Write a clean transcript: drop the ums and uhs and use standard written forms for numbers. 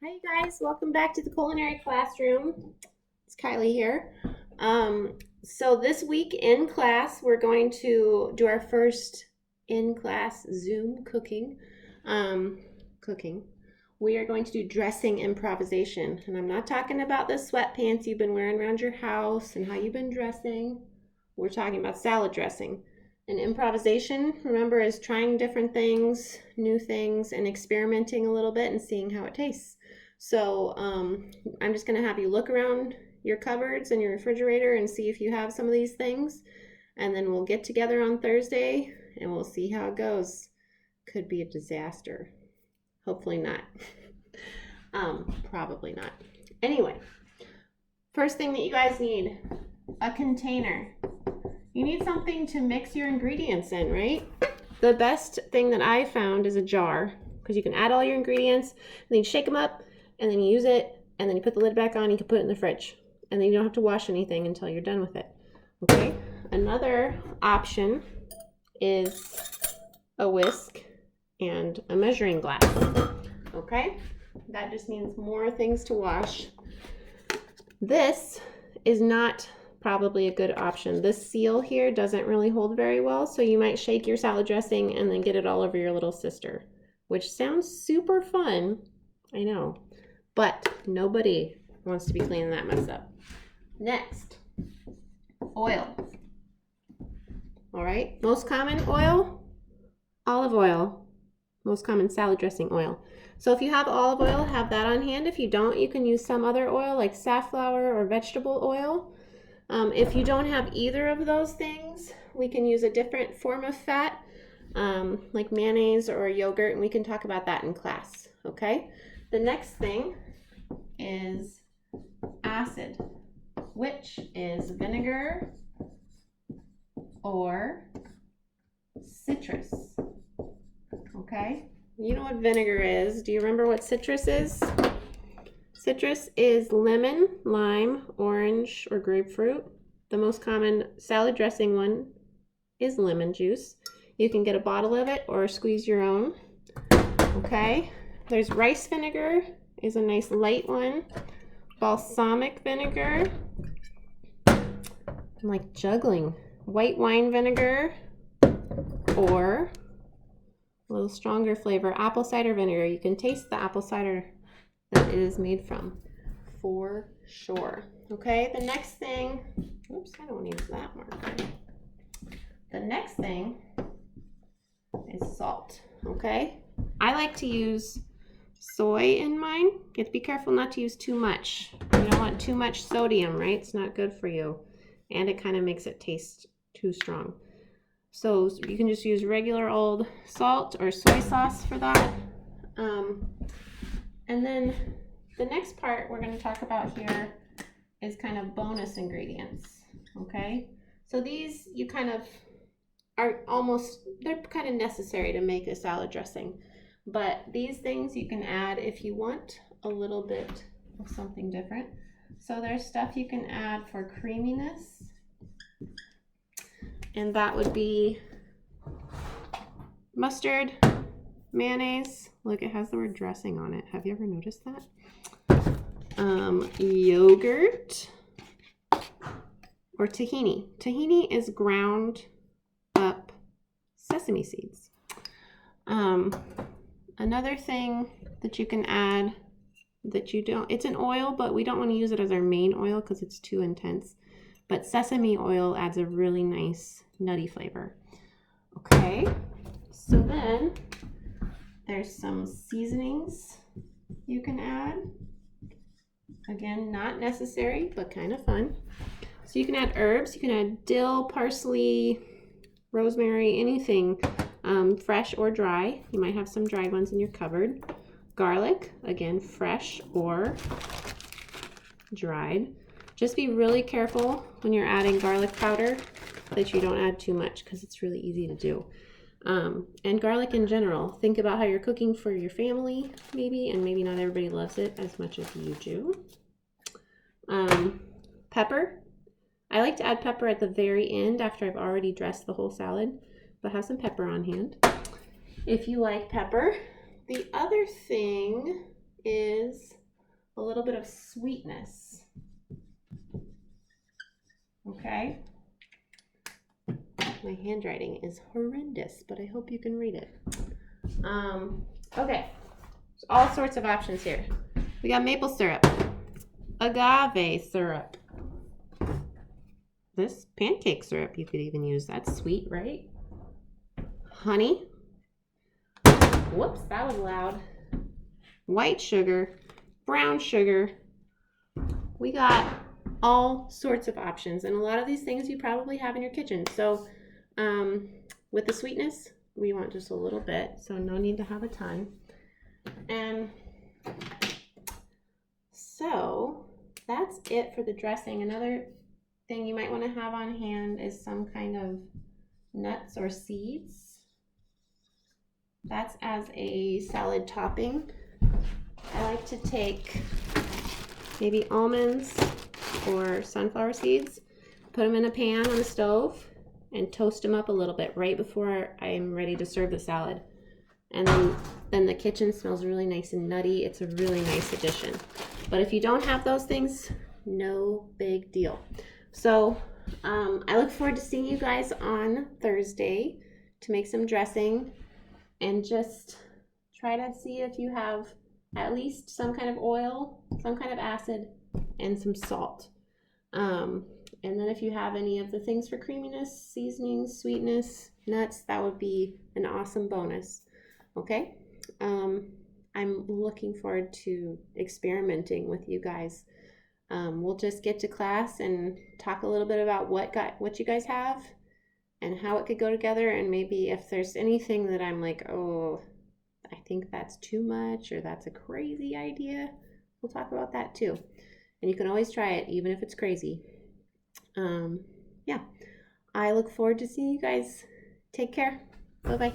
Hi, you guys. Welcome back to the culinary classroom. It's Kylie here. So this week in class, we're going to do our first in-class Zoom cooking. Cooking. We are going to do dressing improvisation, and I'm not talking about the sweatpants you've been wearing around your house and how you've been dressing. We're talking about salad dressing. And improvisation, remember, is trying different things, new things, and experimenting a little bit and seeing how it tastes. So I'm just going to have you look around your cupboards and your refrigerator and see if you have some of these things. And then we'll get together on Thursday and we'll see how it goes. Could be a disaster. Hopefully not. Probably not. Anyway, first thing that you guys need, a container. You need something to mix your ingredients in, right? The best thing that I found is a jar, because you can add all your ingredients, and then you shake them up, and then you use it, and then you put the lid back on, you can put it in the fridge, and then you don't have to wash anything until you're done with it, okay? Another option is a whisk and a measuring glass, okay? That just means more things to wash. This is not probably a good option. This seal here doesn't really hold very well, so you might shake your salad dressing and then get it all over your little sister, which sounds super fun, I know, but nobody wants to be cleaning that mess up. Next, oil. All right, most common oil, olive oil. Most common salad dressing oil. So if you have olive oil, have that on hand. If you don't, you can use some other oil like safflower or vegetable oil. If you don't have either of those things, we can use a different form of fat, like mayonnaise or yogurt, and we can talk about that in class, okay? The next thing is acid, which is vinegar or citrus, okay? You know what vinegar is. Do you remember what citrus is? Citrus is lemon, lime, orange, or grapefruit. The most common salad dressing one is lemon juice. You can get a bottle of it or squeeze your own. Okay. There's rice vinegar, is a nice light one. Balsamic vinegar. I'm like juggling. White wine vinegar or a little stronger flavor, apple cider vinegar. You can taste the apple cider that it is made from, for sure. Okay, the next thing, oops, I don't want to use that marker. The next thing is salt, okay? I like to use soy in mine. You have to be careful not to use too much. You don't want too much sodium, right? It's not good for you. And it kind of makes it taste too strong. So you can just use regular old salt or soy sauce for that. And then the next part we're going to talk about here is kind of bonus ingredients, okay? So these you kind of are almost, they're kind of necessary to make a salad dressing. But these things you can add if you want a little bit of something different. So there's stuff you can add for creaminess. And that would be mustard, mayonnaise. Look, it has the word dressing on it. Have you ever noticed that? Yogurt or tahini. Tahini is ground up sesame seeds. Another thing that you can add that you don't, it's an oil, but we don't want to use it as our main oil because it's too intense. But sesame oil adds a really nice nutty flavor. Okay, so then there's some seasonings you can add. Again, not necessary, but kind of fun. So you can add herbs. You can add dill, parsley, rosemary, anything fresh or dry. You might have some dried ones in your cupboard. Garlic, again, fresh or dried. Just be really careful when you're adding garlic powder that you don't add too much because it's really easy to do. And garlic in general, think about how you're cooking for your family maybe, and maybe not everybody loves it as much as you do. Pepper. I like to add pepper at the very end after I've already dressed the whole salad, but have some pepper on hand if you like pepper. The other thing is little bit of sweetness. Okay? My handwriting is horrendous, but I hope you can read it. Okay, there's all sorts of options here. We got maple syrup, agave syrup, this pancake syrup you could even use. That's sweet, right? Honey. Whoops, that was loud. White sugar, brown sugar. We got all sorts of options, and a lot of these things you probably have in your kitchen. So with the sweetness, we want just a little bit, so no need to have a ton. And so that's it for the dressing. Another thing you might want to have on hand is some kind of nuts or seeds. That's as a salad topping. I like to take maybe almonds or sunflower seeds, put them in a pan on the stove, and toast them up a little bit right before I'm ready to serve the salad. And then the kitchen smells really nice and nutty. It's a really nice addition. But if you don't have those things, no big deal. So I look forward to seeing you guys on Thursday to make some dressing, and just try to see if you have at least some kind of oil, some kind of acid, and some salt. And then if you have any of the things for creaminess, seasonings, sweetness, nuts, that would be an awesome bonus. Okay? I'm looking forward to experimenting with you guys. We'll just get to class and talk a little bit about what you guys have and how it could go together, and maybe if there's anything that I'm like, oh, I think that's too much or that's a crazy idea, we'll talk about that too. And you can always try it, even if it's crazy. Yeah, I look forward to seeing you guys. Take care. Bye-bye.